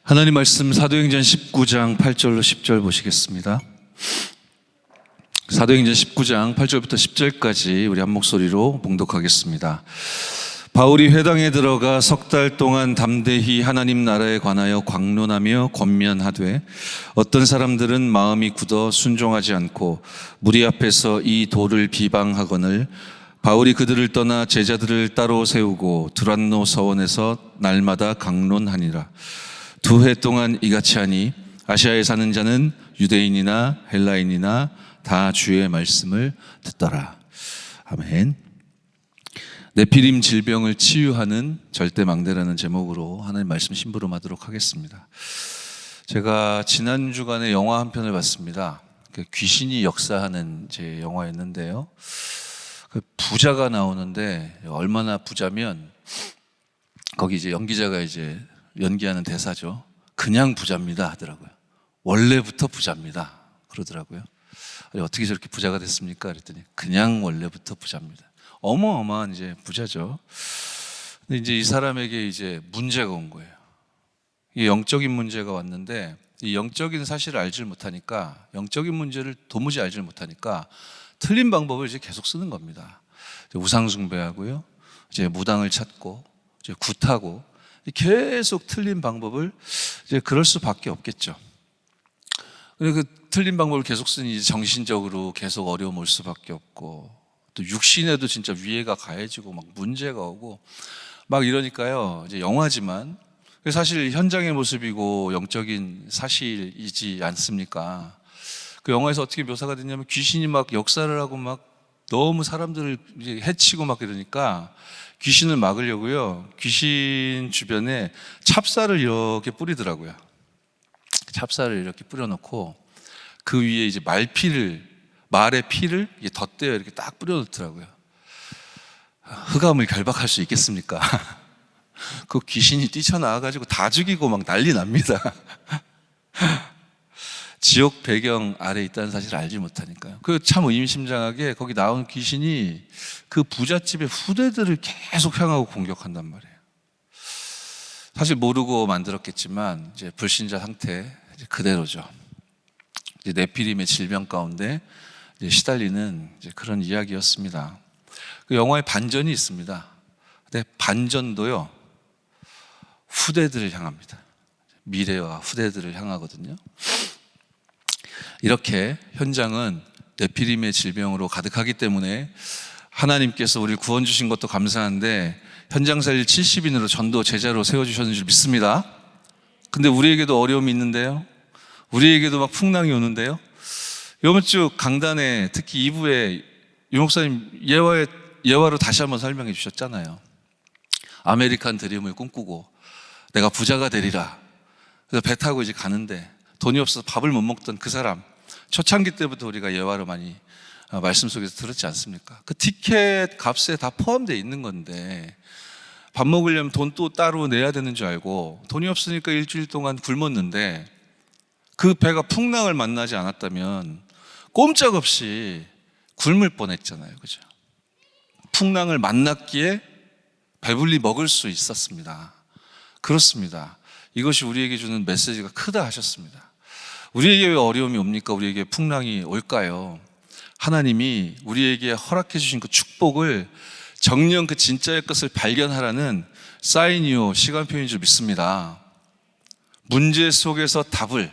하나님 말씀 사도행전 19장 8절로 10절 보시겠습니다. 사도행전 19장 8절부터 10절까지 우리 한 목소리로 봉독하겠습니다. 바울이 회당에 들어가 석 달 동안 담대히 하나님 나라에 관하여 광론하며 권면하되 어떤 사람들은 마음이 굳어 순종하지 않고 무리 앞에서 이 도를 비방하거늘 바울이 그들을 떠나 제자들을 따로 세우고 두란노 서원에서 날마다 강론하니라. 2해 동안 이같이 하니 아시아에 사는 자는 유대인이나 헬라인이나 다 주의 말씀을 듣더라. 아멘. 네피림 질병을 치유하는 절대망대라는 제목으로 하나님 말씀 심부름하도록 하겠습니다. 제가 지난 주간에 영화 한 편을 봤습니다. 귀신이 역사하는 제 영화였는데요. 부자가 나오는데 얼마나 부자면 거기 이제 연기자가 이제 연기하는 대사죠. 그냥 부자입니다 하더라고요. 원래부터 부자입니다 그러더라고요. 아니, 어떻게 저렇게 부자가 됐습니까? 그랬더니 그냥 원래부터 부자입니다. 어마어마한 이제 부자죠. 근데 이제 이 사람에게 이제 문제가 온 거예요. 이 영적인 문제가 왔는데 이 영적인 사실을 알지 못하니까, 영적인 문제를 도무지 알지 못하니까 틀린 방법을 이제 계속 쓰는 겁니다. 우상 숭배하고요, 이제 무당을 찾고, 이제 굿하고, 계속 틀린 방법을 이제 그럴 수밖에 없겠죠. 그 틀린 방법을 계속 쓰니 이제 정신적으로 계속 어려움 올 수밖에 없고, 또 육신에도 진짜 위해가 가해지고 막 문제가 오고 막 이러니까요. 이제 영화지만 사실 현장의 모습이고 영적인 사실이지 않습니까? 그 영화에서 어떻게 묘사가 됐냐면 귀신이 막 역사를 하고 막 너무 사람들을 이제 해치고 막 이러니까 귀신을 막으려고요, 귀신 주변에 찹쌀을 이렇게 뿌리더라고요. 찹쌀을 이렇게 뿌려놓고 그 위에 이제 말의 피를 덧대어 이렇게 딱 뿌려놓더라고요. 흑암을 결박할 수 있겠습니까? 그 귀신이 뛰쳐나와가지고 다 죽이고 막 난리 납니다. 지옥 배경 아래 있다는 사실을 알지 못하니까요. 그 참 의미심장하게 거기 나온 귀신이 그 부잣집의 후대들을 계속 향하고 공격한단 말이에요. 사실 모르고 만들었겠지만 이제 불신자 상태 이제 그대로죠. 이제 네피림의 질병 가운데 이제 시달리는 이제 그런 이야기였습니다. 그 영화에 반전이 있습니다. 근데 반전도요, 후대들을 향합니다. 미래와 후대들을 향하거든요. 이렇게 현장은 네피림의 질병으로 가득하기 때문에 하나님께서 우리를 구원 주신 것도 감사한데 현장 살릴 70인으로 전도 제자로 세워주셨는 줄 믿습니다. 근데 우리에게도 어려움이 있는데요, 우리에게도 막 풍랑이 오는데요. 이번 주 강단에 특히 2부에 유 목사님 예화로 다시 한번 설명해 주셨잖아요. 아메리칸 드림을 꿈꾸고 내가 부자가 되리라. 그래서 배 타고 이제 가는데 돈이 없어서 밥을 못 먹던 그 사람, 초창기 때부터 우리가 예화로 많이 말씀 속에서 들었지 않습니까? 그 티켓 값에 다 포함되어 있는 건데 밥 먹으려면 돈 또 따로 내야 되는 줄 알고 돈이 없으니까 일주일 동안 굶었는데 그 배가 풍랑을 만나지 않았다면 꼼짝없이 굶을 뻔했잖아요. 그죠? 풍랑을 만났기에 배불리 먹을 수 있었습니다. 그렇습니다. 이것이 우리에게 주는 메시지가 크다 하셨습니다. 우리에게 왜 어려움이 옵니까? 우리에게 풍랑이 올까요? 하나님이 우리에게 허락해 주신 그 축복을 정녕 그 진짜의 것을 발견하라는 사인이요 시간표인 줄 믿습니다. 문제 속에서 답을,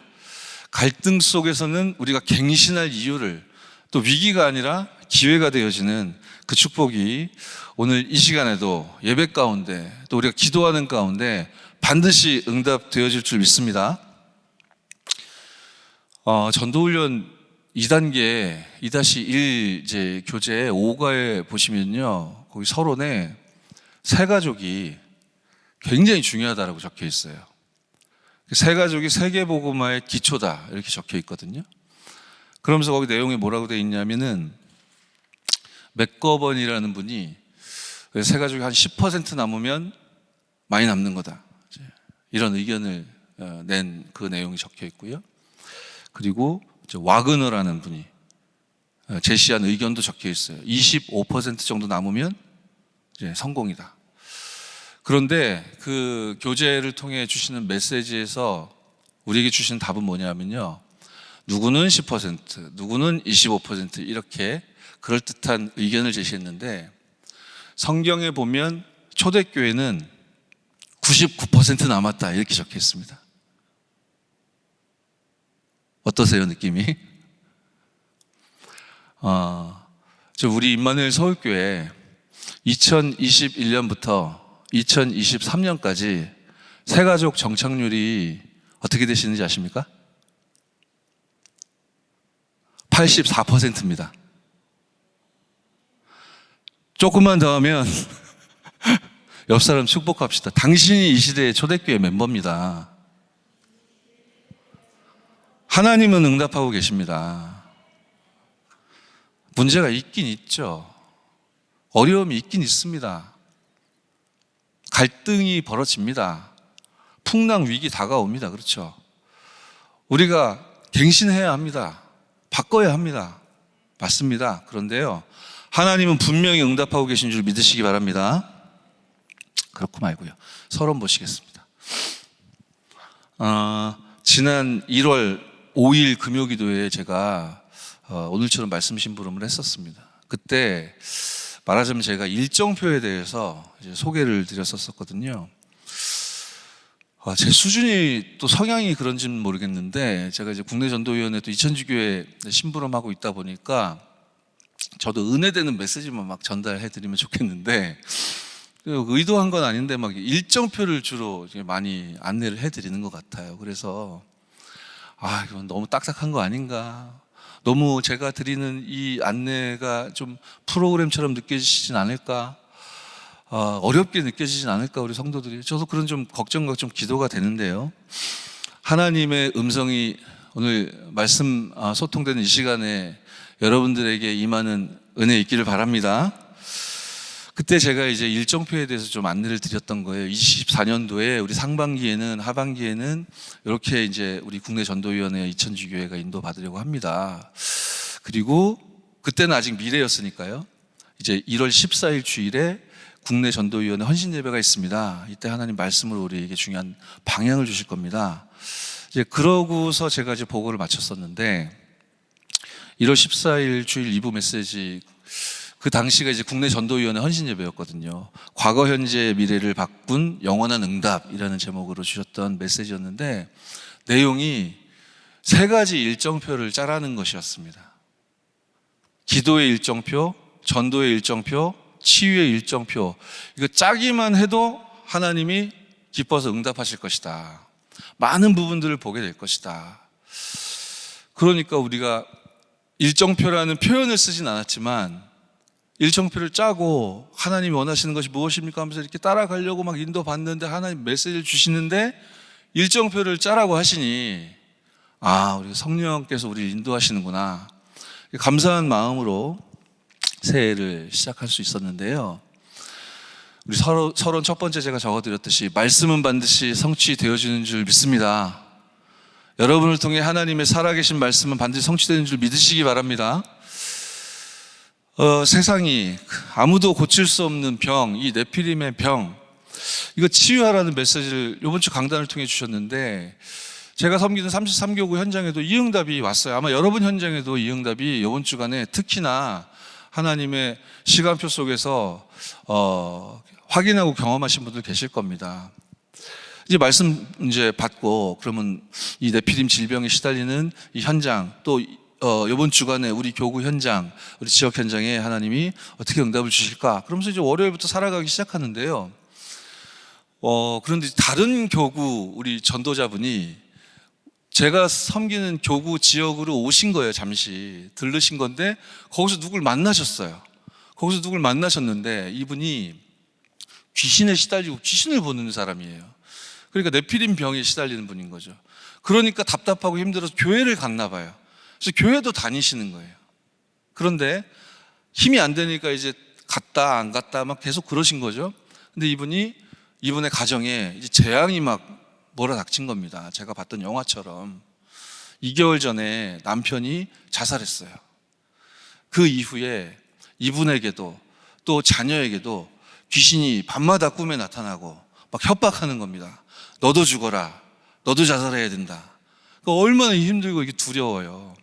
갈등 속에서는 우리가 갱신할 이유를, 또 위기가 아니라 기회가 되어지는 그 축복이 오늘 이 시간에도 예배 가운데 또 우리가 기도하는 가운데 반드시 응답되어질 줄 믿습니다. 전도훈련 2단계 2-1 이제 교재 5가에 보시면요, 거기 서론에 세 가족이 굉장히 중요하다라고 적혀 있어요. 세 가족이 세계복음화의 기초다 이렇게 적혀 있거든요. 그러면서 거기 내용이 뭐라고 되어 있냐면은 맥거번이라는 분이 세 가족이 한 10% 남으면 많이 남는 거다, 이런 의견을 낸 그 내용이 적혀 있고요. 그리고 와그너라는 분이 제시한 의견도 적혀 있어요. 25% 정도 남으면 이제 성공이다. 그런데 그 교제를 통해 주시는 메시지에서 우리에게 주시는 답은 뭐냐면요. 누구는 10%, 누구는 25% 이렇게 그럴듯한 의견을 제시했는데 성경에 보면 초대교회는 99% 남았다 이렇게 적혀 있습니다. 어떠세요, 느낌이? 우리 임마누엘 서울교회 2021년부터 2023년까지 새가족 정착률이 어떻게 되시는지 아십니까? 84%입니다. 조금만 더 하면 옆 사람 축복합시다. 당신이 이 시대의 초대교회 멤버입니다. 하나님은 응답하고 계십니다. 문제가 있긴 있죠. 어려움이 있긴 있습니다. 갈등이 벌어집니다. 풍랑 위기 다가옵니다. 그렇죠? 우리가 갱신해야 합니다. 바꿔야 합니다. 맞습니다. 그런데요, 하나님은 분명히 응답하고 계신 줄 믿으시기 바랍니다. 그렇고 말고요. 서론 보시겠습니다. 지난 1월 5일 금요기도에 제가 오늘처럼 말씀 심부름을 했었습니다. 그때 말하자면 제가 일정표에 대해서 이제 소개를 드렸었거든요. 제 수준이 또 성향이 그런지는 모르겠는데 제가 이제 국내 전도위원회 또 이천지교회 심부름하고 있다 보니까 저도 은혜되는 메시지만 막 전달해 드리면 좋겠는데 의도한 건 아닌데 막 일정표를 주로 많이 안내를 해 드리는 것 같아요. 그래서 이건 너무 딱딱한 거 아닌가, 너무 제가 드리는 이 안내가 좀 프로그램처럼 느껴지진 않을까, 어렵게 느껴지진 않을까 우리 성도들이. 저도 그런 좀 걱정과 좀 기도가 되는데요. 하나님의 음성이 오늘 말씀 소통되는 이 시간에 여러분들에게 임하는 은혜 있기를 바랍니다. 그때 제가 이제 일정표에 대해서 좀 안내를 드렸던 거예요. 24년도에 우리 상반기에는, 하반기에는 이렇게 이제 우리 국내 전도위원회 이천지교회가 인도받으려고 합니다. 그리고 그때는 아직 미래였으니까요. 이제 1월 14일 주일에 국내 전도위원회 헌신 예배가 있습니다. 이때 하나님 말씀으로 우리에게 중요한 방향을 주실 겁니다. 이제 그러고서 제가 이제 보고를 마쳤었는데 1월 14일 주일 2부 메시지, 그 당시가 이제 국내 전도위원회 헌신 예배였거든요. 과거, 현재, 미래를 바꾼 영원한 응답이라는 제목으로 주셨던 메시지였는데 내용이 3가지 일정표를 짜라는 것이었습니다. 기도의 일정표, 전도의 일정표, 치유의 일정표. 이거 짜기만 해도 하나님이 기뻐서 응답하실 것이다. 많은 부분들을 보게 될 것이다. 그러니까 우리가 일정표라는 표현을 쓰진 않았지만 일정표를 짜고 하나님이 원하시는 것이 무엇입니까 하면서 이렇게 따라가려고 막 인도받는데 하나님 메시지를 주시는데 일정표를 짜라고 하시니 우리 성령께서 우리를 인도하시는구나. 감사한 마음으로 새해를 시작할 수 있었는데요. 우리 서론 첫 번째 제가 적어드렸듯이 말씀은 반드시 성취되어지는 줄 믿습니다. 여러분을 통해 하나님의 살아계신 말씀은 반드시 성취되는 줄 믿으시기 바랍니다. 세상이 아무도 고칠 수 없는 병, 이 네피림의 병, 이거 치유하라는 메시지를 이번 주 강단을 통해 주셨는데 제가 섬기는 33교구 현장에도 이 응답이 왔어요. 아마 여러분 현장에도 이 응답이 이번 주간에 특히나 하나님의 시간표 속에서 확인하고 경험하신 분들 계실 겁니다. 이제 말씀 이제 받고 그러면 이 네피림 질병에 시달리는 이 현장, 또 이번 주간에 우리 교구 현장, 우리 지역 현장에 하나님이 어떻게 응답을 주실까? 그러면서 이제 월요일부터 살아가기 시작하는데요. 그런데 다른 교구 우리 전도자분이 제가 섬기는 교구 지역으로 오신 거예요. 잠시 들르신 건데 거기서 누굴 만나셨어요. 거기서 누굴 만나셨는데 이분이 귀신에 시달리고 귀신을 보는 사람이에요. 그러니까 네피림 병에 시달리는 분인 거죠. 그러니까 답답하고 힘들어서 교회를 갔나 봐요. 그래서 교회도 다니시는 거예요. 그런데 힘이 안 되니까 이제 갔다 안 갔다 막 계속 그러신 거죠. 근데 이분의 가정에 이제 재앙이 막 몰아닥친 겁니다. 제가 봤던 영화처럼 2개월 전에 남편이 자살했어요. 그 이후에 이분에게도 또 자녀에게도 귀신이 밤마다 꿈에 나타나고 막 협박하는 겁니다. 너도 죽어라. 너도 자살해야 된다. 그러니까 얼마나 힘들고 이게 두려워요.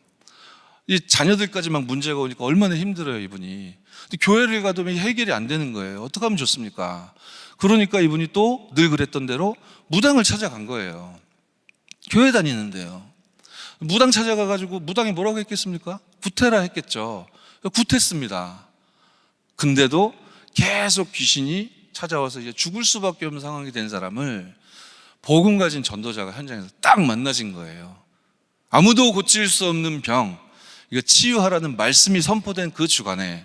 이 자녀들까지 막 문제가 오니까 얼마나 힘들어요, 이분이. 근데 교회를 가도 해결이 안 되는 거예요. 어떻게 하면 좋습니까? 그러니까 이분이 또 늘 그랬던 대로 무당을 찾아간 거예요. 교회 다니는데요. 무당 찾아가가지고 무당이 뭐라고 했겠습니까? 구태라 했겠죠. 구태습니다. 근데도 계속 귀신이 찾아와서 이제 죽을 수밖에 없는 상황이 된 사람을 복음 가진 전도자가 현장에서 딱 만나진 거예요. 아무도 고칠 수 없는 병, 이거 치유하라는 말씀이 선포된 그 주간에,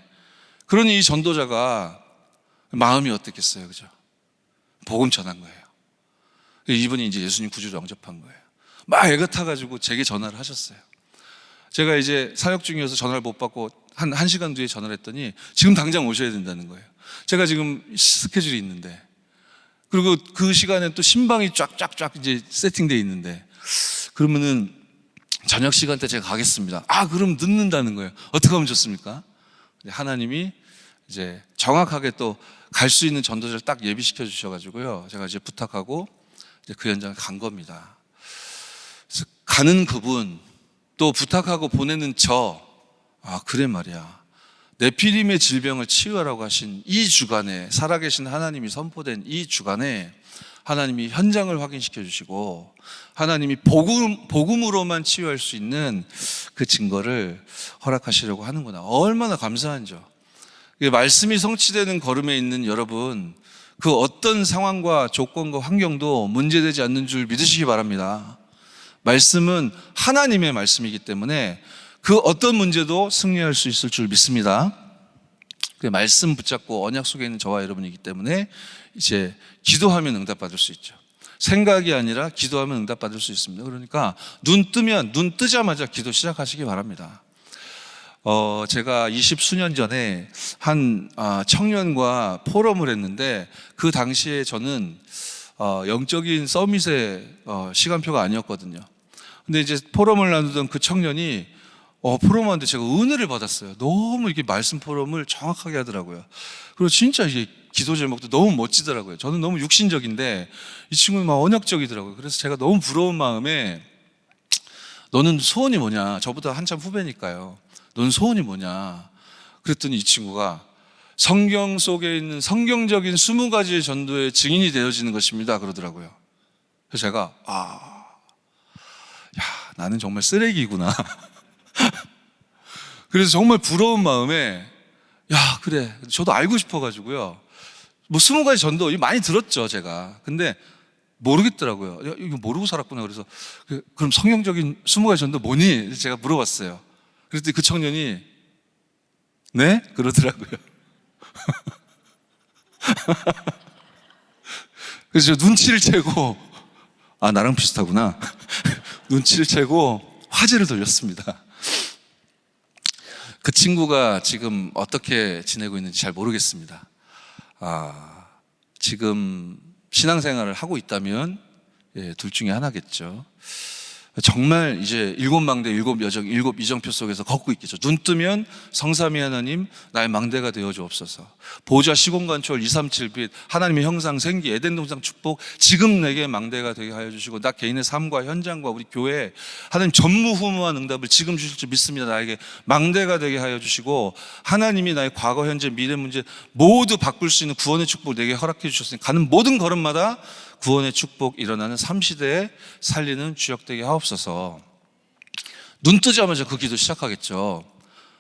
그러니 이 전도자가 마음이 어땠겠어요, 그죠? 복음 전한 거예요. 이분이 이제 예수님 구주로 영접한 거예요. 막 애가 타가지고 제게 전화를 하셨어요. 제가 이제 사역 중이어서 전화를 못 받고 한 1시간 뒤에 전화를 했더니 지금 당장 오셔야 된다는 거예요. 제가 지금 스케줄이 있는데, 그리고 그 시간에 또 신방이 쫙쫙쫙 이제 세팅되어 있는데, 그러면은 저녁 시간 때 제가 가겠습니다. 그럼 늦는다는 거예요. 어떻게 하면 좋습니까? 하나님이 이제 정확하게 또 갈 수 있는 전도자를 딱 예비시켜 주셔가지고요. 제가 이제 부탁하고 이제 그 현장에 간 겁니다. 그래서 가는 그분, 또 부탁하고 보내는 그래 말이야. 네피림의 질병을 치유하라고 하신 이 주간에, 살아계신 하나님이 선포된 이 주간에 하나님이 현장을 확인시켜 주시고 하나님이 복음으로만 치유할 수 있는 그 증거를 허락하시려고 하는구나. 얼마나 감사한죠. 말씀이 성취되는 걸음에 있는 여러분, 그 어떤 상황과 조건과 환경도 문제되지 않는 줄 믿으시기 바랍니다. 말씀은 하나님의 말씀이기 때문에 그 어떤 문제도 승리할 수 있을 줄 믿습니다. 그 말씀 붙잡고 언약 속에 있는 저와 여러분이기 때문에 이제 기도하면 응답받을 수 있죠. 생각이 아니라 기도하면 응답받을 수 있습니다. 그러니까 눈 뜨자마자 기도 시작하시기 바랍니다. 제가 20수년 전에 한 청년과 포럼을 했는데, 그 당시에 저는 영적인 서밋의 시간표가 아니었거든요. 근데 이제 포럼을 나누던 그 청년이 포럼하는데 제가 은혜를 받았어요. 너무 이렇게 말씀 포럼을 정확하게 하더라고요. 그리고 진짜 이게 기도 제목도 너무 멋지더라고요. 저는 너무 육신적인데 이 친구는 막 언약적이더라고요. 그래서 제가 너무 부러운 마음에, 너는 소원이 뭐냐? 저보다 한참 후배니까요. 너는 소원이 뭐냐? 그랬더니 이 친구가 성경 속에 있는 성경적인 20가지의 전도의 증인이 되어지는 것입니다. 그러더라고요. 그래서 제가 나는 정말 쓰레기구나. 그래서 정말 부러운 마음에 그래, 저도 알고 싶어가지고요. 20가지 전도 많이 들었죠, 제가. 근데 모르겠더라고요. 이거 모르고 살았구나. 그래서 그럼 성경적인 20가지 전도 뭐니? 제가 물어봤어요. 그랬더니 그 청년이 네? 그러더라고요. 그래서 저 눈치를 채고 나랑 비슷하구나. 눈치를 채고 화제를 돌렸습니다. 그 친구가 지금 어떻게 지내고 있는지 잘 모르겠습니다. 지금 신앙생활을 하고 있다면 둘 중에 하나겠죠. 정말 이제 7망대 7여정 7이정표 속에서 걷고 있겠죠. 눈 뜨면 성삼위 하나님 나의 망대가 되어 주옵소서. 보좌 시공간초월 237빛 하나님의 형상 생기 에덴 동산 축복 지금 내게 망대가 되게 하여 주시고, 나 개인의 삶과 현장과 우리 교회 하나님 전무후무한 응답을 지금 주실 줄 믿습니다. 나에게 망대가 되게 하여 주시고, 하나님이 나의 과거 현재 미래 문제 모두 바꿀 수 있는 구원의 축복 내게 허락해 주셨으니 가는 모든 걸음마다 구원의 축복 일어나는 3시대에 살리는 주역되게 하옵소서. 눈 뜨자마자 그 기도 시작하겠죠.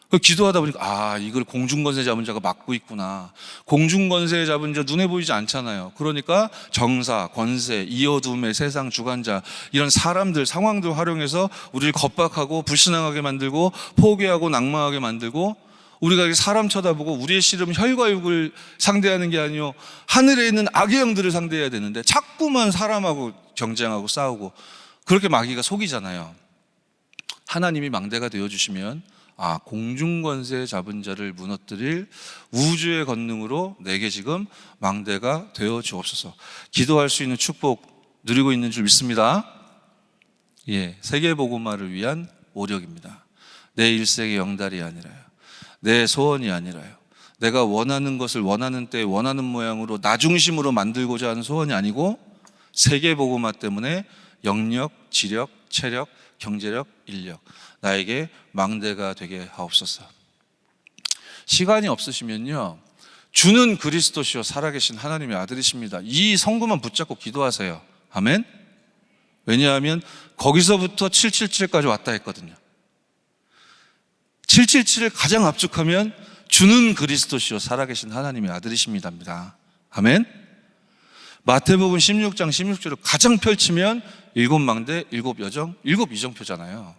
그 기도하다 보니까 이걸 공중권세 잡은 자가 맡고 있구나. 공중권세 잡은 자 눈에 보이지 않잖아요. 그러니까 정사, 권세, 이어둠의 세상 주관자, 이런 사람들, 상황들 활용해서 우리를 겁박하고 불신앙하게 만들고 포기하고 낭망하게 만들고, 우리가 사람 쳐다보고 우리의 씨름 혈과 육을 상대하는 게 아니요 하늘에 있는 악의 영들을 상대해야 되는데 자꾸만 사람하고 경쟁하고 싸우고, 그렇게 마귀가 속이잖아요. 하나님이 망대가 되어주시면 공중권세 잡은 자를 무너뜨릴 우주의 권능으로 내게 지금 망대가 되어 주옵소서. 기도할 수 있는 축복 누리고 있는 줄 믿습니다. 세계복음화를 위한 오력입니다. 내 일생의 영달이 아니라요, 내 소원이 아니라요, 내가 원하는 것을 원하는 때 원하는 모양으로 나 중심으로 만들고자 하는 소원이 아니고 세계복음화 때문에 영력, 지력, 체력, 경제력, 인력 나에게 망대가 되게 하옵소서. 시간이 없으시면요, 주는 그리스도시요 살아계신 하나님의 아들이십니다. 이 성구만 붙잡고 기도하세요. 아멘. 왜냐하면 거기서부터 777까지 왔다 했거든요. 777을 가장 압축하면 주는 그리스도시요 살아계신 하나님의 아들이십니다. 아멘. 마태복음 16장 16절을 가장 펼치면 7망대, 7여정, 7이정표잖아요.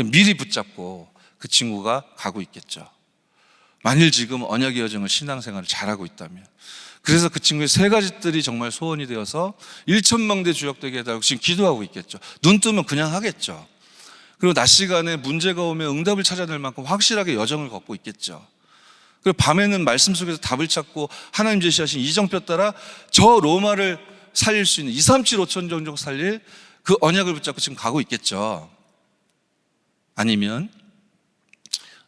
미리 붙잡고 그 친구가 가고 있겠죠. 만일 지금 언약의 여정을 신앙생활을 잘하고 있다면. 그래서 그 친구의 세 가지들이 정말 소원이 되어서 1천망대 주역되게 해달라고 지금 기도하고 있겠죠. 눈 뜨면 그냥 하겠죠. 그리고 낮 시간에 문제가 오면 응답을 찾아낼 만큼 확실하게 여정을 걷고 있겠죠. 그리고 밤에는 말씀 속에서 답을 찾고 하나님 제시하신 이정표 따라 저 로마를 살릴 수 있는 2, 3, 7, 5천 정도 살릴 그 언약을 붙잡고 지금 가고 있겠죠. 아니면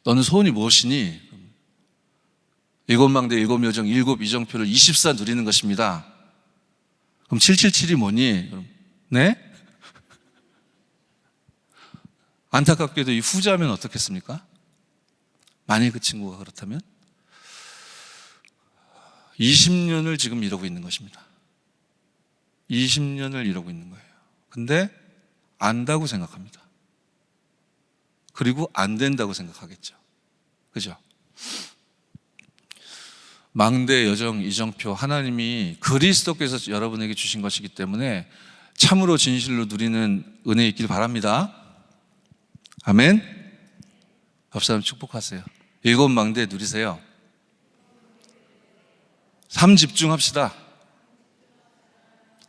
너는 소원이 무엇이니? 7망대, 7여정, 7이정표를 24 누리는 것입니다. 그럼 777이 뭐니? 네? 안타깝게도 이 후자면 어떻겠습니까? 만일 그 친구가 그렇다면 20년을 지금 이러고 있는 것입니다. 20년을 이러고 있는 거예요. 근데 안다고 생각합니다. 그리고 안 된다고 생각하겠죠. 그죠? 망대, 여정, 이정표 하나님이 그리스도께서 여러분에게 주신 것이기 때문에 참으로 진실로 누리는 은혜 있길 바랍니다. 아멘. 옆 사람 축복하세요. 7망대 누리세요. 3 집중합시다.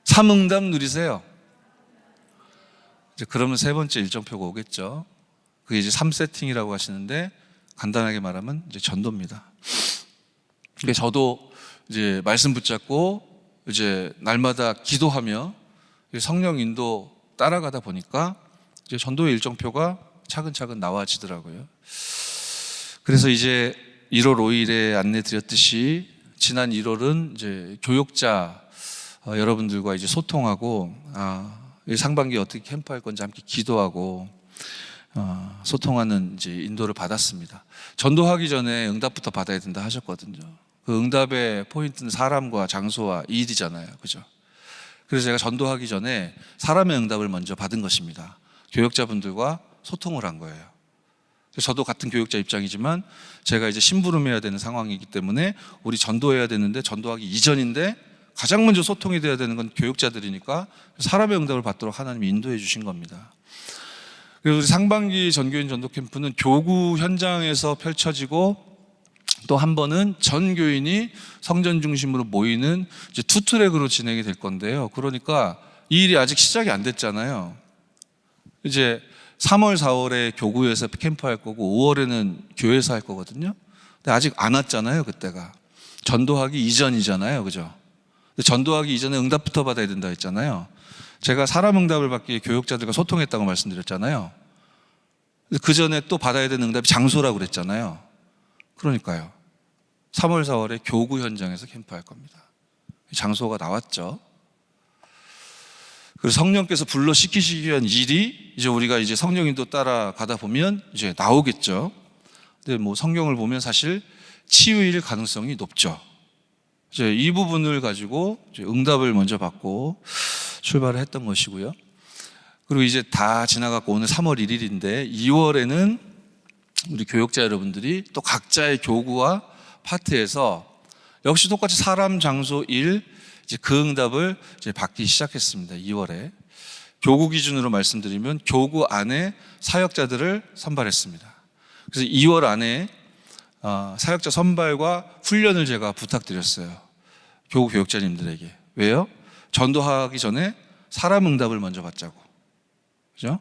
3응답 누리세요. 이제 그러면 세 번째 일정표가 오겠죠. 그게 이제 3세팅이라고 하시는데 간단하게 말하면 이제 전도입니다. 그러니까 저도 이제 말씀 붙잡고 이제 날마다 기도하며 성령 인도 따라가다 보니까 이제 전도의 일정표가 차근차근 나와지더라고요. 그래서 이제 1월 5일에 안내 드렸듯이 지난 1월은 이제 교역자 여러분들과 이제 소통하고 상반기에 어떻게 캠프할 건지 함께 기도하고 소통하는 이제 인도를 받았습니다. 전도하기 전에 응답부터 받아야 된다 하셨거든요. 그 응답의 포인트는 사람과 장소와 일이잖아요. 그죠? 그래서 제가 전도하기 전에 사람의 응답을 먼저 받은 것입니다. 교역자분들과 소통을 한 거예요. 저도 같은 교역자 입장이지만 제가 이제 심부름해야 되는 상황이기 때문에 우리 전도해야 되는데 전도하기 이전인데 가장 먼저 소통이 돼야 되는 건 교역자들이니까 사람의 응답을 받도록 하나님이 인도해 주신 겁니다. 그래서 우리 상반기 전교인 전도 캠프는 교구 현장에서 펼쳐지고 또 한 번은 전 교인이 성전 중심으로 모이는 이제 투 트랙으로 진행이 될 건데요. 그러니까 이 일이 아직 시작이 안 됐잖아요. 이제 3월, 4월에 교구에서 캠프할 거고 5월에는 교회에서 할 거거든요. 근데 아직 안 왔잖아요. 그때가 전도하기 이전이잖아요. 그죠? 근데 전도하기 이전에 응답부터 받아야 된다 했잖아요. 제가 사람 응답을 받기 위해 교역자들과 소통했다고 말씀드렸잖아요. 그 전에 또 받아야 되는 응답이 장소라고 그랬잖아요. 그러니까요. 3월, 4월에 교구 현장에서 캠프할 겁니다. 장소가 나왔죠. 그래서 성령께서 불러 시키시기 위한 일이 이제 우리가 이제 성령인도 따라가다 보면 이제 나오겠죠. 근데 뭐 성경을 보면 사실 치유일 가능성이 높죠. 이제 이 부분을 가지고 이제 응답을 먼저 받고 출발을 했던 것이고요. 그리고 이제 다 지나갔고 오늘 3월 1일인데 2월에는 우리 교역자 여러분들이 또 각자의 교구와 파트에서 역시 똑같이 사람, 장소, 일 이제 그 응답을 이제 받기 시작했습니다. 2월에 교구 기준으로 말씀드리면 교구 안에 사역자들을 선발했습니다. 그래서 2월 안에 사역자 선발과 훈련을 제가 부탁드렸어요. 교구 교역자님들에게. 왜요? 전도하기 전에 사람 응답을 먼저 받자고. 그죠?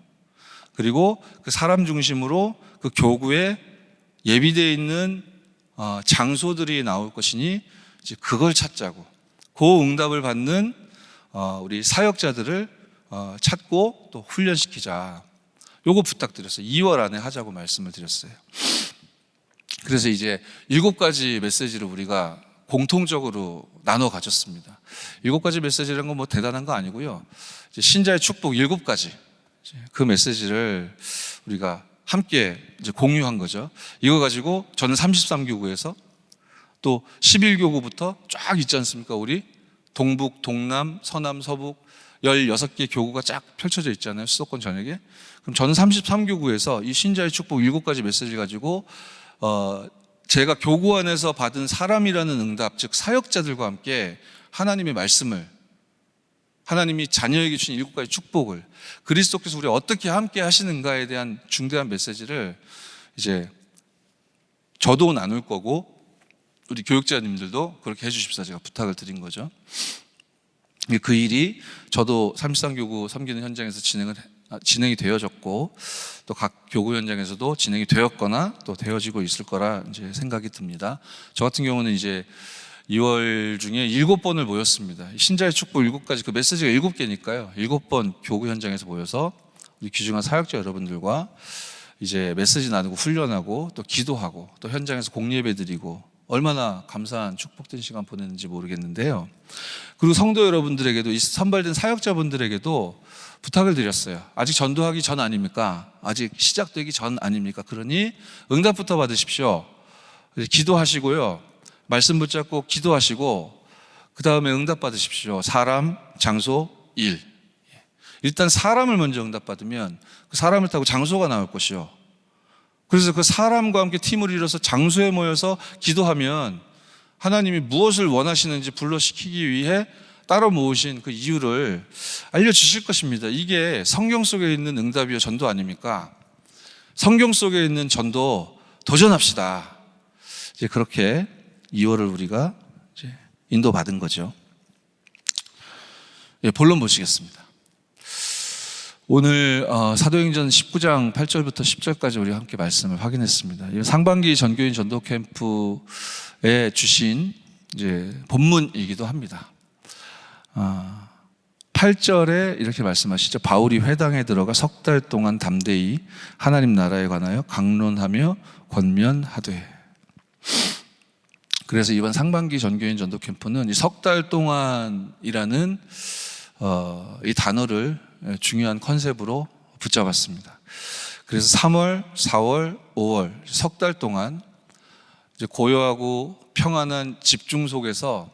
그리고 그 사람 중심으로 그 교구에 예비되어 있는 장소들이 나올 것이니 이제 그걸 찾자고. 그 응답을 받는 우리 사역자들을 찾고 또 훈련시키자. 요거 부탁드렸어요. 2월 안에 하자고 말씀을 드렸어요. 그래서 이제 7가지 메시지를 우리가 공통적으로 나눠 가졌습니다. 7가지 메시지라는 건 뭐 대단한 거 아니고요. 이제 신자의 축복 7가지 그 메시지를 우리가 함께 이제 공유한 거죠. 이거 가지고 저는 33교구에서 또 11교구부터 쫙 있지 않습니까? 우리 동북, 동남, 서남, 서북 16개 교구가 쫙 펼쳐져 있잖아요. 수도권 전역에. 그럼 저는 33교구에서 이 신자의 축복 7가지 메시지를 가지고 제가 교구 안에서 받은 사람이라는 응답, 즉 사역자들과 함께 하나님의 말씀을, 하나님이 자녀에게 주신 7가지 축복을 그리스도께서 우리 어떻게 함께 하시는가에 대한 중대한 메시지를 이제 저도 나눌 거고 우리 교육자님들도 그렇게 해주십사 제가 부탁을 드린 거죠. 그 일이 저도 33교구 섬기는 현장에서 진행이 되어졌고 또 각 교구 현장에서도 진행이 되었거나 또 되어지고 있을 거라 이제 생각이 듭니다. 저 같은 경우는 이제 2월 중에 7번을 모였습니다. 신자의 축복 7가지 그 메시지가 7개니까요. 7번 교구 현장에서 모여서 우리 귀중한 사역자 여러분들과 이제 메시지 나누고 훈련하고 또 기도하고 또 현장에서 공예배 드리고 얼마나 감사한 축복된 시간 보냈는지 모르겠는데요. 그리고 성도 여러분들에게도 이 선발된 사역자분들에게도 부탁을 드렸어요. 아직 전도하기 전 아닙니까? 아직 시작되기 전 아닙니까? 그러니 응답부터 받으십시오. 기도하시고요. 말씀 붙잡고 기도하시고 그 다음에 응답 받으십시오. 사람, 장소, 일. 일단 사람을 먼저 응답 받으면 그 사람을 타고 장소가 나올 것이요. 그래서 그 사람과 함께 팀을 이뤄서 장소에 모여서 기도하면 하나님이 무엇을 원하시는지 불러시키기 위해 따로 모으신 그 이유를 알려주실 것입니다. 이게 성경 속에 있는 응답이요 전도 아닙니까? 성경 속에 있는 전도 도전합시다. 이제 그렇게 2월을 우리가 이제 인도받은 거죠. 예, 본론 보시겠습니다. 오늘 사도행전 19장 8절부터 10절까지 우리가 함께 말씀을 확인했습니다. 상반기 전교인 전도 캠프에 주신 이제 본문이기도 합니다. 8절에 이렇게 말씀하시죠. 바울이 회당에 들어가 3달 동안 담대히 하나님 나라에 관하여 강론하며 권면하되. 그래서 이번 상반기 전교인 전도 캠프는 이 3달 동안이라는 이 단어를 중요한 컨셉으로 붙잡았습니다. 그래서 3월, 4월, 5월 3달 동안 이제 고요하고 평안한 집중 속에서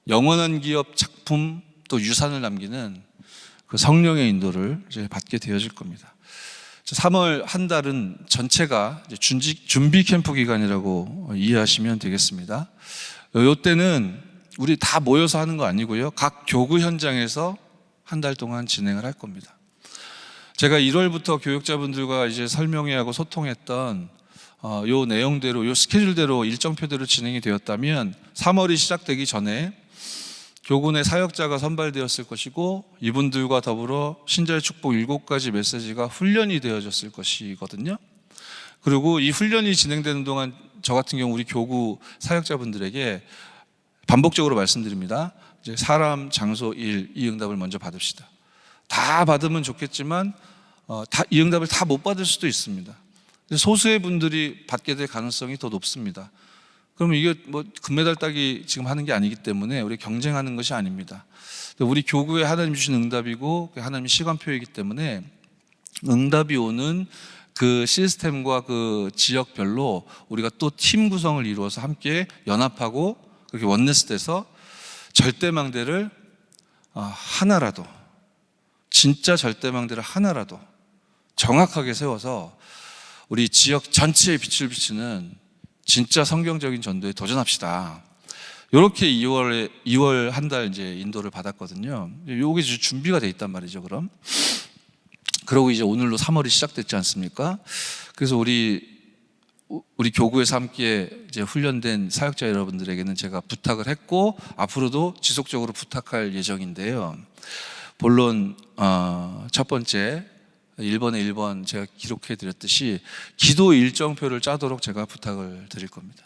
영원한 기업 작품 또 유산을 남기는 그 성령의 인도를 이제 받게 되어질 겁니다. 3월 한 달은 전체가 이제 준비 캠프 기간이라고 이해하시면 되겠습니다. 이때는 우리 다 모여서 하는 거 아니고요. 각 교구 현장에서 한 달 동안 진행을 할 겁니다. 제가 1월부터 교육자분들과 이제 설명회하고 소통했던 요 내용대로, 요 스케줄대로 일정표대로 진행이 되었다면 3월이 시작되기 전에 교구 내 사역자가 선발되었을 것이고 이분들과 더불어 신자의 축복 7가지 메시지가 훈련이 되어졌을 것이거든요. 그리고 이 훈련이 진행되는 동안 저 같은 경우 우리 교구 사역자분들에게 반복적으로 말씀드립니다. 이제 사람, 장소, 일, 이 응답을 먼저 받읍시다. 다 받으면 좋겠지만 이 응답을 다 못 받을 수도 있습니다. 소수의 분들이 받게 될 가능성이 더 높습니다. 그러면 이게 뭐 금메달 따기 지금 하는 게 아니기 때문에 우리 경쟁하는 것이 아닙니다. 우리 교구에 하나님 주신 응답이고 하나님의 시간표이기 때문에 응답이 오는 그 시스템과 그 지역별로 우리가 또 팀 구성을 이루어서 함께 연합하고 그렇게 원네스돼서 절대망대를 하나라도, 진짜 절대망대를 하나라도 정확하게 세워서 우리 지역 전체에 빛을 비치는 진짜 성경적인 전도에 도전합시다. 이렇게 2월 한 달 이제 인도를 받았거든요. 요게 이제 준비가 돼 있단 말이죠. 그러고 이제 오늘로 3월이 시작됐지 않습니까? 그래서 우리 교구에서 함께 이제 훈련된 사역자 여러분들에게는 제가 부탁을 했고 앞으로도 지속적으로 부탁할 예정인데요. 본론 첫 번째 1번에 1번 제가 기록해 드렸듯이 기도 일정표를 짜도록 제가 부탁을 드릴 겁니다.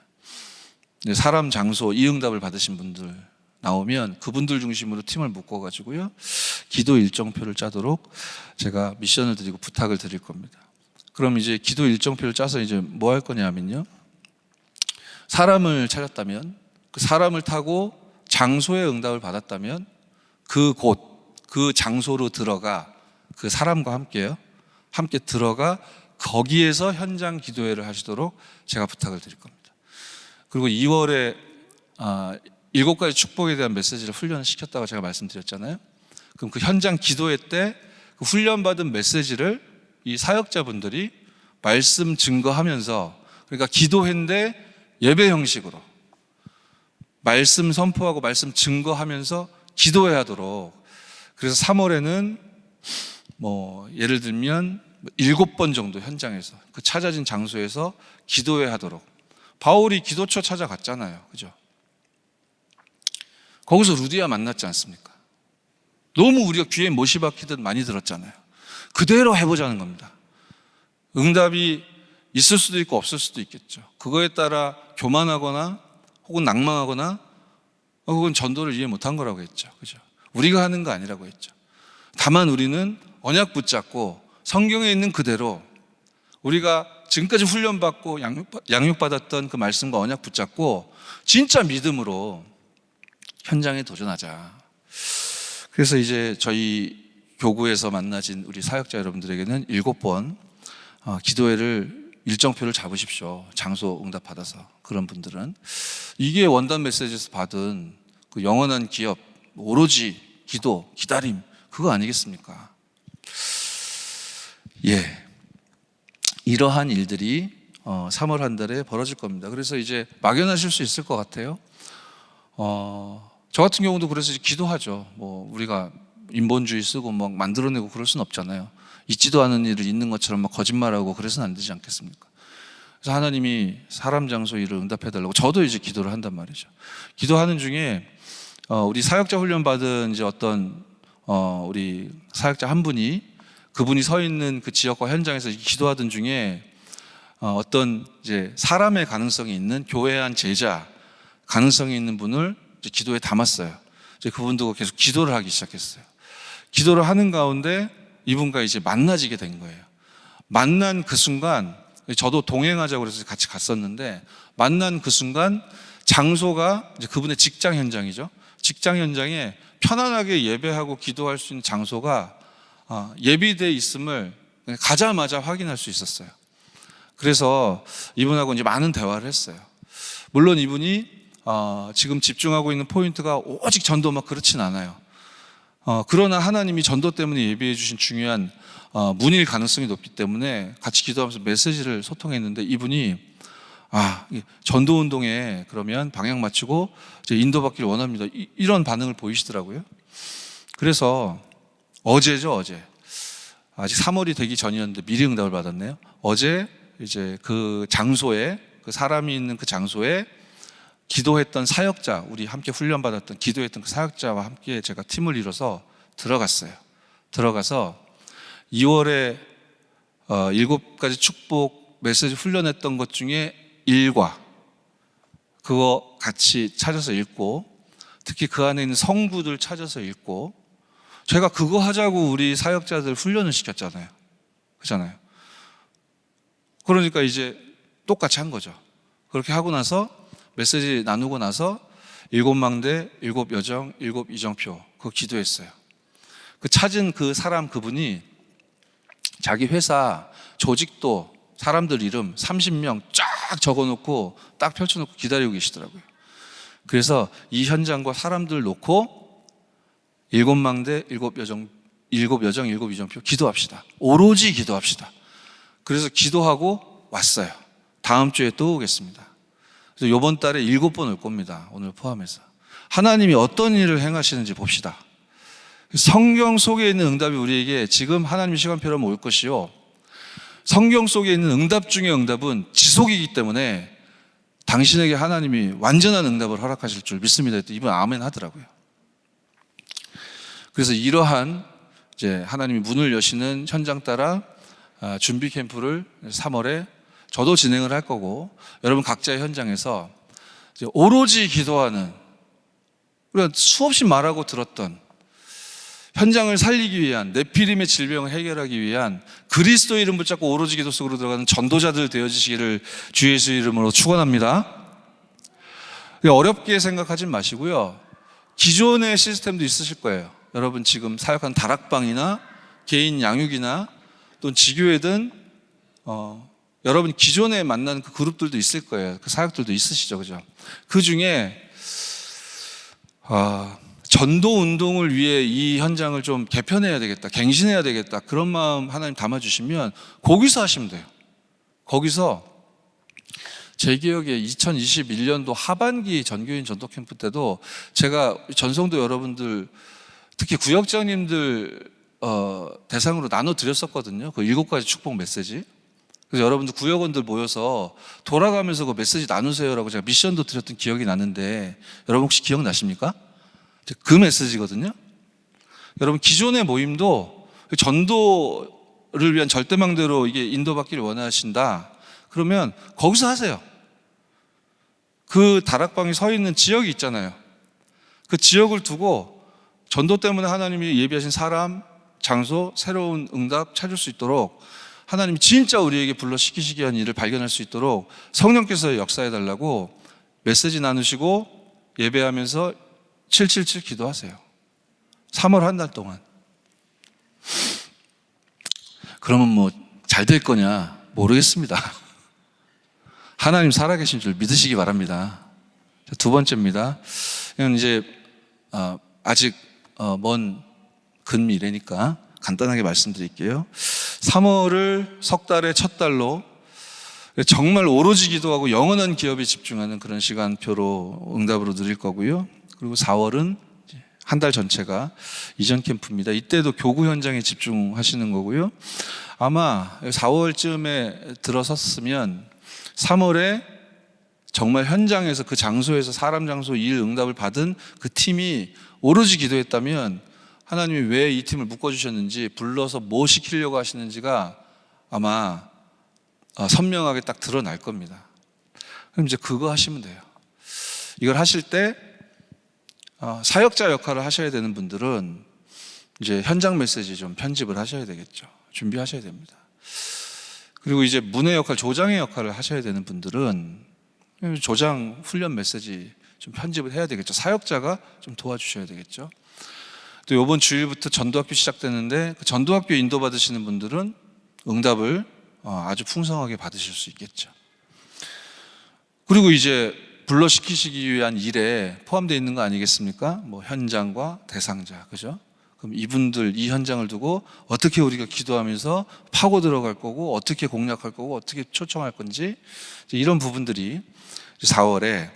사람, 장소, 이 응답을 받으신 분들 나오면 그분들 중심으로 팀을 묶어가지고요 기도 일정표를 짜도록 제가 미션을 드리고 부탁을 드릴 겁니다. 그럼 이제 기도 일정표를 짜서 이제 뭐 할 거냐면요, 사람을 찾았다면, 그 사람을 타고 장소의 응답을 받았다면 그 곳, 그 장소로 들어가 그 사람과 함께 들어가 거기에서 현장 기도회를 하시도록 제가 부탁을 드릴 겁니다. 그리고 2월에 7가지 축복에 대한 메시지를 훈련을 시켰다고 제가 말씀드렸잖아요. 그럼 그 현장 기도회 때 그 훈련받은 메시지를 이 사역자분들이 말씀 증거하면서, 그러니까 기도회인데 예배 형식으로 말씀 선포하고 말씀 증거하면서 기도회 하도록, 그래서 3월에는 예를 들면 7번 정도 현장에서 그 찾아진 장소에서 기도회 하도록. 바울이 기도처 찾아갔잖아요. 그죠? 거기서 루디아 만났지 않습니까? 너무 우리가 귀에 못이 박히듯 많이 들었잖아요. 그대로 해보자는 겁니다. 응답이 있을 수도 있고 없을 수도 있겠죠. 그거에 따라 교만하거나 혹은 낭망하거나 혹은 전도를 이해 못한 거라고 했죠. 그죠? 우리가 하는 거 아니라고 했죠. 다만 우리는 언약 붙잡고 성경에 있는 그대로 우리가 지금까지 훈련받고 양육받았던 그 말씀과 언약 붙잡고 진짜 믿음으로 현장에 도전하자. 그래서 이제 저희 교구에서 만나진 우리 사역자 여러분들에게는 7번 기도회를 일정표를 잡으십시오. 장소 응답 받아서. 그런 분들은 이게 원단 메시지에서 받은 그 영원한 기업, 오로지 기도, 기다림, 그거 아니겠습니까? 예, 이러한 일들이 3월 한 달에 벌어질 겁니다. 그래서 이제 막연하실 수 있을 것 같아요. 저 같은 경우도 그래서 기도하죠. 우리가 인본주의 쓰고 막 만들어내고 그럴 수는 없잖아요. 있지도 않은 일을 있는 것처럼 막 거짓말하고 그래서는 안 되지 않겠습니까? 그래서 하나님이 사람 장소 일을 응답해달라고 저도 이제 기도를 한단 말이죠. 기도하는 중에 우리 사역자 훈련 받은 이제 어떤 우리 사역자 한 분이, 그분이 서 있는 그 지역과 현장에서 기도하던 중에 어떤 이제 사람의 가능성이 있는 교회 한 제자 가능성이 있는 분을 이제 기도에 담았어요. 이제 그분도 계속 기도를 하기 시작했어요. 기도를 하는 가운데 이분과 이제 만나지게 된 거예요. 만난 그 순간, 저도 동행하자고 그래서 같이 갔었는데, 만난 그 순간 장소가 이제 그분의 직장 현장이죠. 직장 현장에 편안하게 예배하고 기도할 수 있는 장소가 예비되어 있음을 가자마자 확인할 수 있었어요. 그래서 이분하고 이제 많은 대화를 했어요. 물론 이분이 지금 집중하고 있는 포인트가 오직 전도 막 그렇진 않아요. 그러나 하나님이 전도 때문에 예비해 주신 중요한 문일 가능성이 높기 때문에 같이 기도하면서 메시지를 소통했는데, 이분이 전도 운동에 그러면 방향 맞추고 이제 인도받기를 원합니다. 이런 반응을 보이시더라고요. 그래서 어제죠, 어제. 아직 3월이 되기 전이었는데 미리 응답을 받았네요. 어제 이제 그 장소에, 그 사람이 있는 그 장소에 기도했던 사역자, 우리 함께 훈련받았던 기도했던 그 사역자와 함께 제가 팀을 이뤄서 들어갔어요. 들어가서 2월에 7가지 축복 메시지 훈련했던 것 중에 일과 그거 같이 찾아서 읽고, 특히 그 안에 있는 성구들 찾아서 읽고, 제가 그거 하자고 우리 사역자들 훈련을 시켰잖아요. 그렇잖아요. 그러니까 이제 똑같이 한 거죠. 그렇게 하고 나서 메시지 나누고 나서 7망대, 7여정, 7이정표 그거 기도했어요. 그 찾은 그 사람, 그분이 자기 회사 조직도 사람들 이름 30명 쫙 적어놓고 딱 펼쳐놓고 기다리고 계시더라고요. 그래서 이 현장과 사람들 놓고 7망대, 7여정, 7이정표 기도합시다. 오로지 기도합시다. 그래서 기도하고 왔어요. 다음 주에 또 오겠습니다. 그래서 이번 달에 7번 올 겁니다. 오늘 포함해서. 하나님이 어떤 일을 행하시는지 봅시다. 성경 속에 있는 응답이 우리에게 지금 하나님의 시간표라면 올 것이요, 성경 속에 있는 응답 중의 응답은 지속이기 때문에 당신에게 하나님이 완전한 응답을 허락하실 줄 믿습니다. 이분 아멘 하더라고요. 그래서 이러한 이제 하나님이 문을 여시는 현장 따라 준비 캠프를 3월에 저도 진행을 할 거고, 여러분 각자의 현장에서 이제 오로지 기도하는, 우리가 수없이 말하고 들었던 현장을 살리기 위한, 네피림의 질병을 해결하기 위한 그리스도 이름 붙잡고 오로지 기도 속으로 들어가는 전도자들 되어지시기를 주 예수 이름으로 축원합니다. 어렵게 생각하지 마시고요. 기존의 시스템도 있으실 거예요. 여러분 지금 사역하는 다락방이나 개인 양육이나 또는 지교회든 여러분 기존에 만난 그 그룹들도 있을 거예요. 그 사역들도 있으시죠, 그죠? 그 중에 전도 운동을 위해 이 현장을 좀 개편해야 되겠다, 갱신해야 되겠다, 그런 마음 하나님 담아주시면 거기서 하시면 돼요. 거기서 제 기억에 2021년도 하반기 전교인 전도 캠프 때도 제가 전성도 여러분들, 특히 구역장님들 대상으로 나눠드렸었거든요. 그 7가지 축복 메시지. 그래서 여러분들 구역원들 모여서 돌아가면서 그 메시지 나누세요라고 제가 미션도 드렸던 기억이 나는데, 여러분 혹시 기억나십니까? 그 메시지거든요. 여러분 기존의 모임도 전도를 위한 절대망대로 이게 인도받기를 원하신다 그러면 거기서 하세요. 그 다락방이 서 있는 지역이 있잖아요. 그 지역을 두고 전도 때문에 하나님이 예비하신 사람, 장소, 새로운 응답 찾을 수 있도록 하나님이 진짜 우리에게 불러 시키시기 위한 일을 발견할 수 있도록 성령께서 역사해 달라고 메시지 나누시고 예배하면서 777 기도하세요. 3월 한 달 동안. 그러면 뭐 잘 될 거냐? 모르겠습니다. 하나님 살아계신 줄 믿으시기 바랍니다. 두 번째입니다. 이건 이제 아직 먼 근미래니까 간단하게 말씀드릴게요. 3월을 석 달의 첫 달로 정말 오로지 기도하고 영원한 기업에 집중하는 그런 시간표로 응답으로 드릴 거고요. 그리고 4월은 한 달 전체가 이전 캠프입니다. 이때도 교구 현장에 집중하시는 거고요. 아마 4월쯤에 들어섰으면 3월에 정말 현장에서 그 장소에서 사람, 장소, 일 응답을 받은 그 팀이 오로지 기도했다면 하나님이 왜 이 팀을 묶어주셨는지, 불러서 뭐 시키려고 하시는지가 아마 선명하게 딱 드러날 겁니다. 그럼 이제 그거 하시면 돼요. 이걸 하실 때 사역자 역할을 하셔야 되는 분들은 이제 현장 메시지 좀 편집을 하셔야 되겠죠. 준비하셔야 됩니다. 그리고 이제 문의 역할, 조장의 역할을 하셔야 되는 분들은 조장 훈련 메시지 좀 편집을 해야 되겠죠. 사역자가 좀 도와주셔야 되겠죠. 또 이번 주일부터 전도학교 시작되는데 그 전도학교 인도 받으시는 분들은 응답을 아주 풍성하게 받으실 수 있겠죠. 그리고 이제 불러시키시기 위한 일에 포함되어 있는 거 아니겠습니까? 뭐 현장과 대상자, 그죠? 그럼 이분들, 이 현장을 두고 어떻게 우리가 기도하면서 파고 들어갈 거고, 어떻게 공략할 거고, 어떻게 초청할 건지, 이런 부분들이 4월에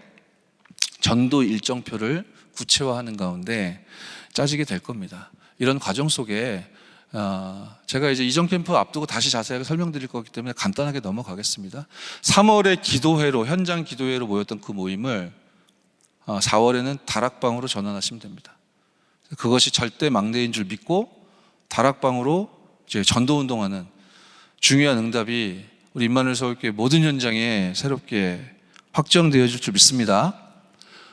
전도 일정표를 구체화하는 가운데 짜지게 될 겁니다. 이런 과정 속에 제가 이제 이전 캠프 앞두고 다시 자세하게 설명드릴 거기 때문에 간단하게 넘어가겠습니다. 3월에 기도회로, 현장 기도회로 모였던 그 모임을 4월에는 다락방으로 전환하시면 됩니다. 그것이 절대 망대인 줄 믿고 다락방으로 이제 전도 운동하는 중요한 응답이 우리 임마누엘 서울교회 모든 현장에 새롭게 확정되어질 줄 믿습니다.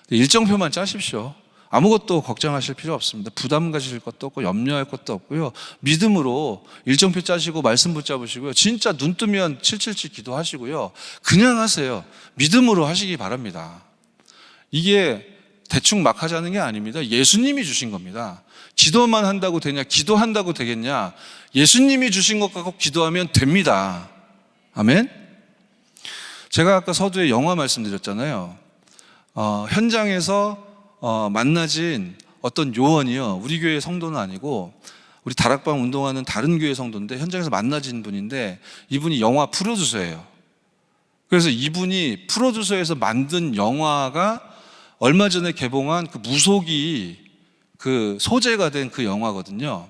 일정표만 짜십시오. 아무것도 걱정하실 필요 없습니다. 부담 가실 것도 없고 염려할 것도 없고요. 믿음으로 일정표 짜시고 말씀 붙잡으시고요. 진짜 눈 뜨면 777 기도하시고요. 그냥 하세요. 믿음으로 하시기 바랍니다. 이게 대충 막 하자는 게 아닙니다. 예수님이 주신 겁니다. 기도만 한다고 되냐? 기도한다고 되겠냐? 예수님이 주신 것 갖고 기도하면 됩니다. 아멘? 제가 아까 서두에 영화 말씀드렸잖아요. 현장에서 만나진 어떤 요원이요, 우리 교회 성도는 아니고 우리 다락방 운동하는 다른 교회 성도인데 현장에서 만나진 분인데, 이분이 영화 프로듀서예요. 그래서 이분이 프로듀서에서 만든 영화가 얼마 전에 개봉한 그 무속이 그 소재가 된 그 영화거든요.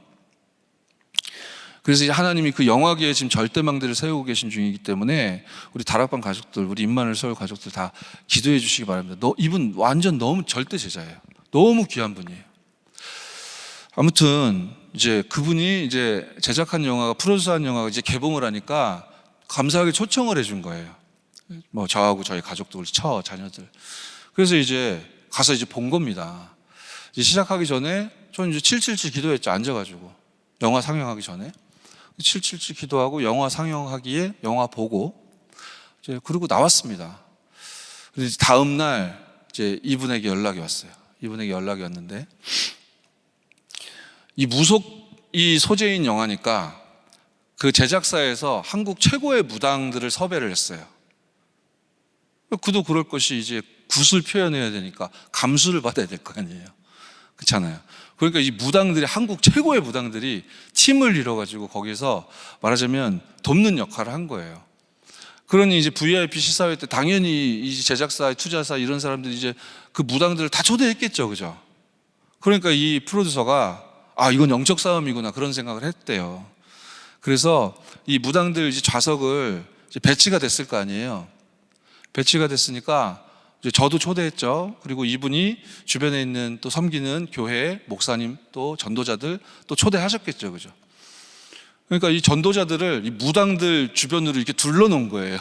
그래서 하나님이 그 영화계에 지금 절대망대를 세우고 계신 중이기 때문에 우리 다락방 가족들, 우리 임마누엘 서울 가족들 다 기도해 주시기 바랍니다. 이분 완전 너무 절대 제자예요. 너무 귀한 분이에요. 아무튼 이제 그분이 이제 제작한 영화가, 프로듀서한 영화가 이제 개봉을 하니까 감사하게 초청을 해준 거예요. 뭐 저하고 저희 가족들, 우리 자녀들. 그래서 이제 가서 이제 본 겁니다. 이제 시작하기 전에 저는 이제 777 기도했죠. 앉아가지고 영화 상영하기 전에 777 기도하고 영화 상영하기에 영화 보고 이제 그러고 나왔습니다. 그래서 다음 날 이제 이분에게 연락이 왔어요. 이분에게 연락이 왔는데, 이 소재인 영화니까 그 제작사에서 한국 최고의 무당들을 섭외를 했어요. 그도 그럴 것이 이제 굿을 표현해야 되니까 감수를 받아야 될 거 아니에요. 그렇잖아요. 그러니까 이 무당들이, 한국 최고의 무당들이 팀을 이뤄가지고 거기서 말하자면 돕는 역할을 한 거예요. 그러니 이제 VIP 시사회 때 당연히 이 제작사, 투자사 이런 사람들이 이제 그 무당들을 다 초대했겠죠. 그죠? 그러니까 이 프로듀서가 이건 영적 싸움이구나 그런 생각을 했대요. 그래서 이 무당들 이제 좌석을 이제 배치가 됐을 거 아니에요. 배치가 됐으니까 이제 저도 초대했죠. 그리고 이분이 주변에 있는 또 섬기는 교회, 목사님, 또 전도자들 또 초대하셨겠죠. 그죠? 그러니까 이 전도자들을 이 무당들 주변으로 이렇게 둘러놓은 거예요.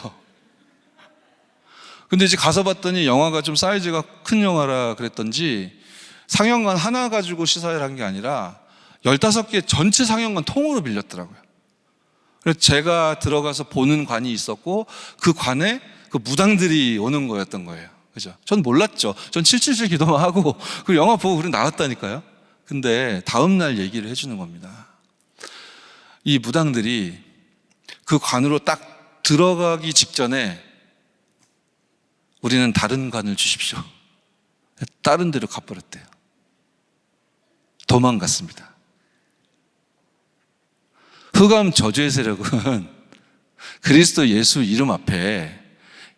근데 이제 가서 봤더니 영화가 좀 사이즈가 큰 영화라 그랬던지 상영관 하나 가지고 시사회를 한 게 아니라 15개 전체 상영관 통으로 빌렸더라고요. 그래서 제가 들어가서 보는 관이 있었고 그 관에 그 무당들이 오는 거였던 거예요. 그죠? 전 몰랐죠. 전 777 기도만 하고 그 영화 보고 그냥 나왔다니까요. 근데 다음날 얘기를 해주는 겁니다. 이 무당들이 그 관으로 딱 들어가기 직전에 우리는 다른 관을 주십시오. 다른 데로 가버렸대요. 도망갔습니다. 흑암 저주의 세력은 그리스도 예수 이름 앞에,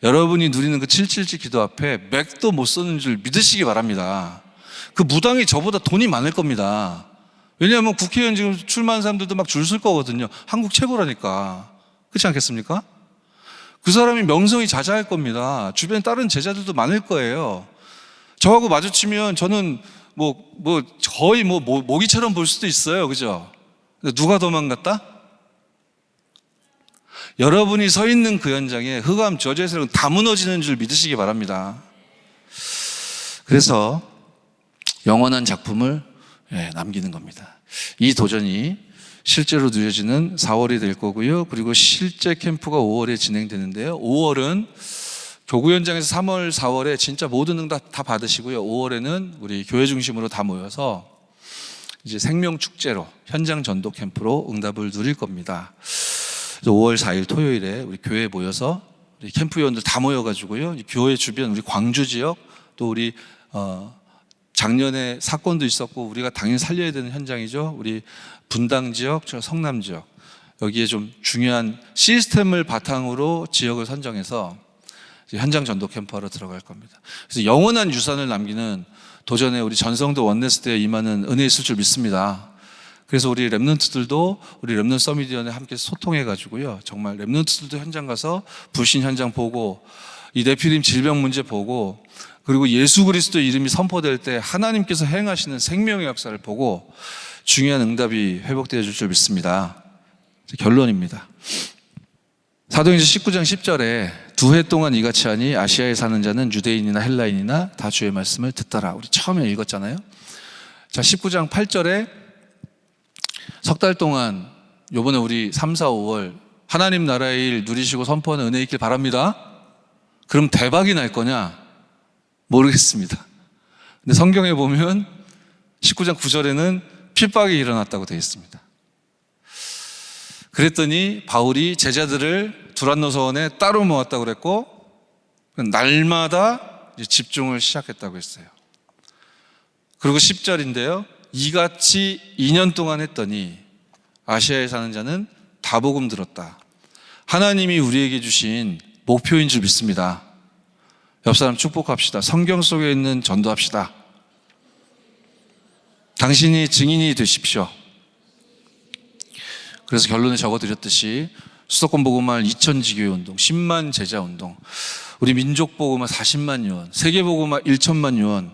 여러분이 누리는 그 777 기도 앞에 맥도 못 서는 줄 믿으시기 바랍니다. 그 무당이 저보다 돈이 많을 겁니다. 왜냐하면 국회의원 지금 출마한 사람들도 막 줄 설 거거든요. 한국 최고라니까. 그렇지 않겠습니까? 그 사람이 명성이 자자할 겁니다. 주변에 다른 제자들도 많을 거예요. 저하고 마주치면 저는 거의 모기처럼 볼 수도 있어요. 그죠? 누가 도망갔다? 여러분이 서 있는 그 현장에 흑암 저주의 세력은 다 무너지는 줄 믿으시기 바랍니다. 그래서 영원한 작품을 남기는 겁니다. 이 도전이 실제로 누려지는 4월이 될 거고요. 그리고 실제 캠프가 5월에 진행되는데요. 5월은 교구 현장에서 3월, 4월에 진짜 모든 응답 다 받으시고요. 5월에는 우리 교회 중심으로 다 모여서 이제 생명 축제로 현장 전도 캠프로 응답을 누릴 겁니다. 5월 4일 토요일에 우리 교회에 모여서 우리 캠프 회원들 다 모여가지고요. 교회 주변 우리 광주 지역 또 우리 작년에 사건도 있었고 우리가 당연히 살려야 되는 현장이죠. 우리 분당 지역, 성남 지역 여기에 좀 중요한 시스템을 바탕으로 지역을 선정해서 현장 전도 캠프하러 들어갈 겁니다. 그래서 영원한 유산을 남기는 도전에 우리 전성도 원네스대에 임하는 은혜 있을 줄 믿습니다. 그래서 우리 랩런트들도 우리 랩런트 서밋위원회 함께 소통해 가지고요. 정말 랩런트들도 현장 가서 불신 현장 보고 이 네피림 질병 문제 보고 그리고 예수 그리스도 이름이 선포될 때 하나님께서 행하시는 생명의 역사를 보고 중요한 응답이 회복되어 줄 믿습니다. 결론입니다. 사도행전 19장 10절에 2해 동안 이같이 하니 아시아에 사는 자는 유대인이나 헬라인이나 다 주의 말씀을 듣더라. 우리 처음에 읽었잖아요. 자, 19장 8절에 석 달 동안 요번에 우리 3, 4, 5월 하나님 나라의 일 누리시고 선포하는 은혜 있길 바랍니다. 그럼 대박이 날 거냐? 모르겠습니다. 근데 성경에 보면 19장 9절에는 핍박이 일어났다고 되어 있습니다. 그랬더니 바울이 제자들을 두란노서원에 따로 모았다고 그랬고 날마다 집중을 시작했다고 했어요. 그리고 10절인데요. 이같이 2년 동안 했더니 아시아에 사는 자는 다 복음 들었다. 하나님이 우리에게 주신 목표인 줄 믿습니다. 옆 사람 축복합시다. 성경 속에 있는 전도합시다. 당신이 증인이 되십시오. 그래서 결론에 적어드렸듯이 수도권 복음화 2000지교회 운동, 10만 제자 운동, 우리 민족 복음화 40만 요원, 세계 복음화 1천만 요원,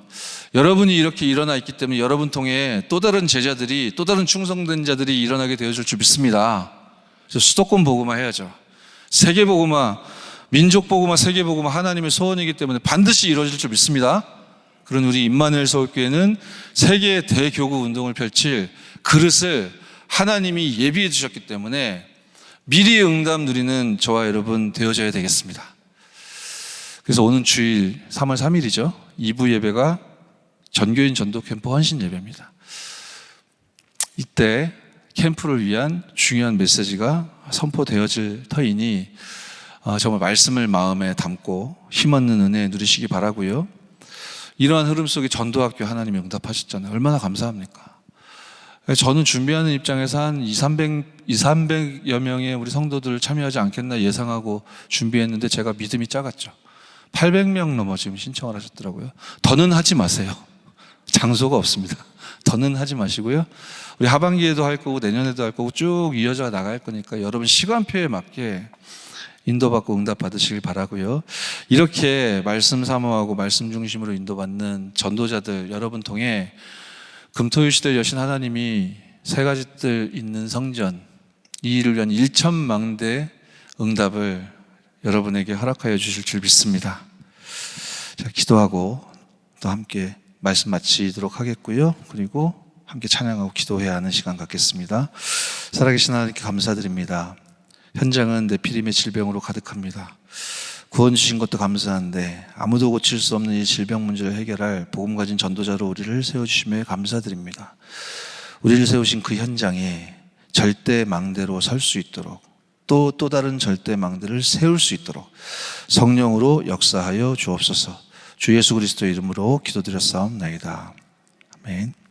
여러분이 이렇게 일어나 있기 때문에 여러분 통해 또 다른 제자들이, 또 다른 충성된 자들이 일어나게 되어줄 줄 믿습니다. 그래서 수도권 복음화 해야죠. 세계 복음화, 민족 복음화, 세계 복음화 하나님의 소원이기 때문에 반드시 이루어질 줄 믿습니다. 그런 우리 임마누엘 서울교회는 세계 대교구 운동을 펼칠 그릇을 하나님이 예비해 주셨기 때문에 미리 응답 누리는 저와 여러분 되어져야 되겠습니다. 그래서 오는 주일 3월 3일이죠. 2부 예배가 전교인 전도 캠프 헌신 예배입니다. 이때 캠프를 위한 중요한 메시지가 선포되어질 터이니 정말 말씀을 마음에 담고 힘없는 은혜 누리시기 바라고요. 이러한 흐름 속에 전도학교 하나님이 응답하셨잖아요. 얼마나 감사합니까? 저는 준비하는 입장에서 한 200여 명의 우리 성도들 참여하지 않겠나 예상하고 준비했는데 제가 믿음이 작았죠. 800명 넘어 지금 신청을 하셨더라고요. 더는 하지 마세요. 장소가 없습니다. 더는 하지 마시고요. 우리 하반기에도 할 거고 내년에도 할 거고 쭉 이어져 나갈 거니까 여러분 시간표에 맞게 인도받고 응답 받으시길 바라고요. 이렇게 말씀 사모하고 말씀 중심으로 인도받는 전도자들 여러분 통해 금토일 시대 여신 하나님이 세 가지 뜰 있는 성전 이 일을 위한 1천망대 응답을 여러분에게 허락하여 주실 줄 믿습니다. 자, 기도하고 또 함께 말씀 마치도록 하겠고요. 그리고 함께 찬양하고 기도해야 하는 시간 갖겠습니다. 살아계신 하나님께 감사드립니다. 현장은 네피림의 질병으로 가득합니다. 구원 주신 것도 감사한데 아무도 고칠 수 없는 이 질병 문제를 해결할 복음 가진 전도자로 우리를 세워주심에 감사드립니다. 우리를 세우신 그 현장에 절대 망대로 설 수 있도록 또 다른 절대 망대를 세울 수 있도록 성령으로 역사하여 주옵소서. 주 예수 그리스도의 이름으로 기도드렸사옵나이다. 아멘.